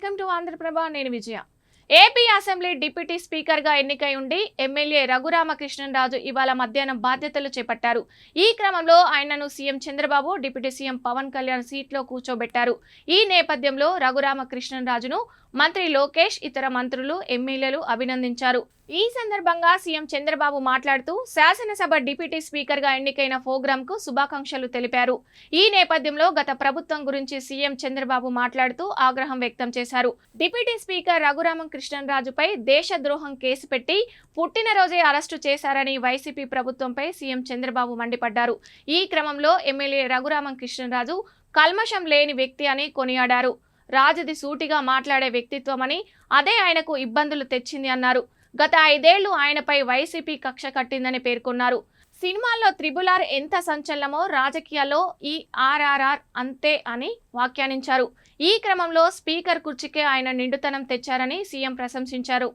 Welcome to Andhraprabha. నేను Vijaya. AP assembly deputy speaker గా ఎన్నికై ఉండి ఎమ్మెల్యే రఘురామకృష్ణంరాజు ఇవాళ మధ్యాహ్నం బాధ్యతలు చేపట్టారు. ఈ క్రమంలో ఆయనను CM Chandrababu, deputy CM Pawan Kalyan సీట్లో కూర్చోబెట్టారు. ఈ నేపథ్యంలో రఘురామకృష్ణంరాజును మంత్రి లోకేష్, ఇతర మంత్రులు, ఎమ్మెల్యేలు అభినందించారు. ఈ సందర్భంగా సీఎం చంద్రబాబు మాట్లాడుతూ శాసనసభ డిప్యూటీ స్పీకర్ గా ఎన్నికైన ప్రోగ్రామ్ కు శుభాకాంక్షలు తెలిపారు. ఈ నేపథ్యంలో గత ప్రభుత్వం గురించి సీఎం చంద్రబాబు మాట్లాడుతూ ఆగ్రహం వ్యక్తం చేశారు. డిప్యూటీ స్పీకర్ రఘురామకృష్ణంరాజుపై దేశద్రోహం కేసు పెట్టి పుట్టినరోజే అరెస్టు చేశారని వైసీపీ ప్రభుత్వంపై సీఎం చంద్రబాబు మండిపడ్డారు. ఈ క్రమంలో ఎమ్మెల్యే రఘురామకృష్ణంరాజు కల్మషం లేని వ్యక్తి అని కొనియాడారు. రాజుది సూటిగా మాట్లాడే వ్యక్తిత్వమని, అదే ఆయనకు ఇబ్బందులు తెచ్చింది అన్నారు. గత 5 ఏళ్లు ఆయనపై వైసీపీ కక్ష కట్టిందని పేర్కొన్నారు. సినిమాల్లో త్రిబుల్ R ఎంత సంచలనమో రాజకీయాల్లో ఈ RRR అంతే అని వ్యాఖ్యానించారు. ఈ క్రమంలో స్పీకర్ కుర్చీకే ఆయన నిండుతనం తెచ్చారని సీఎం ప్రశంసించారు.